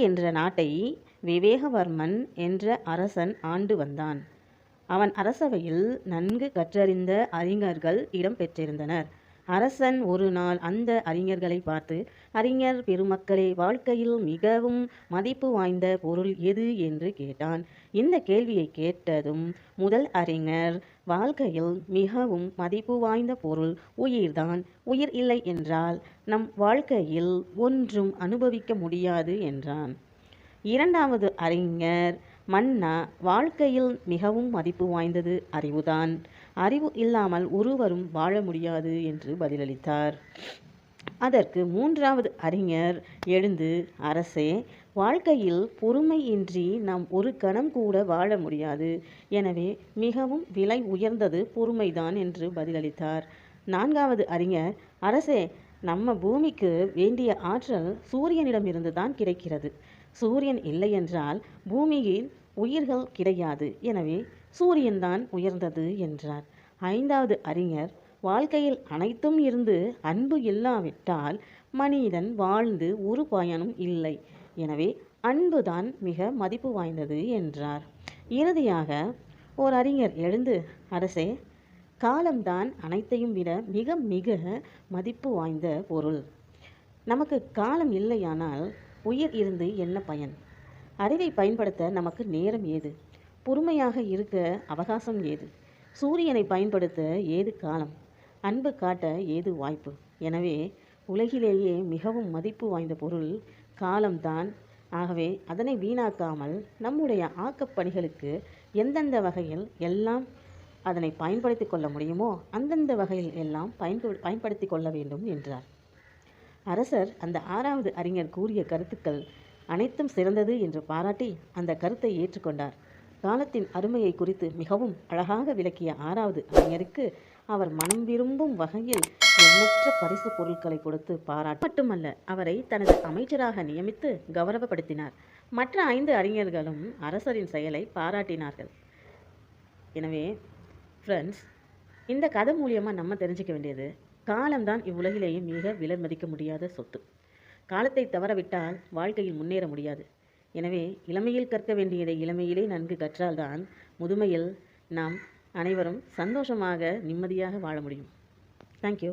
என்ற நாட்டை விவேகவர்மன் என்ற அரசன் ஆண்டு வந்தான். அவன் அரசவையில் நன்கு கற்றறிந்த அறிஞர்கள் இடம் பெற்றிருந்தனர். அரசன் ஒரு நாள் அந்த அறிஞர்களை பார்த்து, அறிஞர் பெருமக்களே, வாழ்க்கையில் மிகவும் மதிப்பு வாய்ந்த பொருள் எது என்று கேட்டான். இந்த கேள்வியை கேட்டதும் முதல் அறிஞர், வாழ்க்கையில் மிகவும் மதிப்பு வாய்ந்த பொருள் உயிர்தான். உயிர் இல்லை என்றால் நம் வாழ்க்கையில் ஒன்றும் அனுபவிக்க முடியாது என்றான். இரண்டாவது அறிஞர், மன்னா, வாழ்க்கையில் மிகவும் மதிப்பு வாய்ந்தது அறிவுதான். அறிவு இல்லாமல் ஒருவரும் வாழ முடியாது என்று பதிலளித்தார். அதற்கு மூன்றாவது அறிஞர் எழுந்து, அரசே, வாழ்க்கையில் பொறுமையின்றி நாம் ஒரு கணம் கூட வாழ முடியாது. எனவே மிகவும் விலை உயர்ந்தது பொறுமைதான் என்று பதிலளித்தார். நான்காவது அறிஞர், அரசே, நம்ம பூமிக்கு வேண்டிய ஆற்றல் சூரியனிடமிருந்து தான் கிடைக்கிறது. சூரியன் இல்லையென்றால் பூமியில் உயிர்கள் கிடையாது. எனவே சூரியன்தான் உயர்ந்தது என்றார். ஐந்தாவது அறிஞர், வாழ்க்கையில் அனைத்தும் இருந்து அன்பு இல்லாவிட்டால் மனிதன் வாழ்ந்து ஒரு பயனும் இல்லை. எனவே அன்புதான் மிக மதிப்பு வாய்ந்தது என்றார். இறுதியாக ஓர் அறிஞர் எழுந்து, அரசே, காலம்தான் அனைத்தையும் விட மிக மிக மதிப்பு வாய்ந்த பொருள். நமக்கு காலம் இல்லையானால் உயிர் இருந்து என்ன பயன்? அறிவை பயன்படுத்த நமக்கு நேரம் ஏது? பொறுமையாக இருக்க அவகாசம் ஏது? சூரியனை பயன்படுத்த ஏது காலம்? அன்பு காட்ட ஏது வாய்ப்பு? எனவே உலகிலேயே மிகவும் மதிப்பு வாய்ந்த பொருள் காலம்தான். ஆகவே அதனை வீணாக்காமல் நம்முடைய ஆக்கப்பணிகளுக்கு எந்தெந்த வகையில் எல்லாம் அதனை பயன்படுத்தி கொள்ள முடியுமோ அந்தந்த வகையில் எல்லாம் பயன்படுத்தி கொள்ள வேண்டும் என்றார். அரசர் அந்த ஆறாவது அறிஞர் கூறிய கருத்துக்கள் அனைத்தும் சிறந்தது என்று பாராட்டி அந்த கருத்தை ஏற்றுக்கொண்டார். காலத்தின் அருமையை குறித்து மிகவும் அழகாக விளக்கிய ஆறாவது அறிஞருக்கு அவர் மனம் விரும்பும் வகையில் எண்ணற்ற பரிசு பொருட்களை கொடுத்து பாராட்டு மட்டுமல்ல, அவரை தனது அமைச்சராக நியமித்து கௌரவப்படுத்தினார். மற்ற 5 அறிஞர்களும் அரசரின் செயலை பாராட்டினார்கள். எனவே ஃப்ரெண்ட்ஸ், இந்த கதை மூலியமாக நம்ம தெரிஞ்சுக்க வேண்டியது, காலம்தான் இவ்வுலகிலேயே மிக விலை மதிக்க முடியாத சொத்து. காலத்தை தவறவிட்டால் வாழ்க்கையில் முன்னேற முடியாது. எனவே இளமையில் கற்க வேண்டியதை இளமையிலே நன்கு கற்றால்தான் முதுமையில் நாம் அனைவரும் சந்தோஷமாக நிம்மதியாக வாழ முடியும். தேங்க்யூ.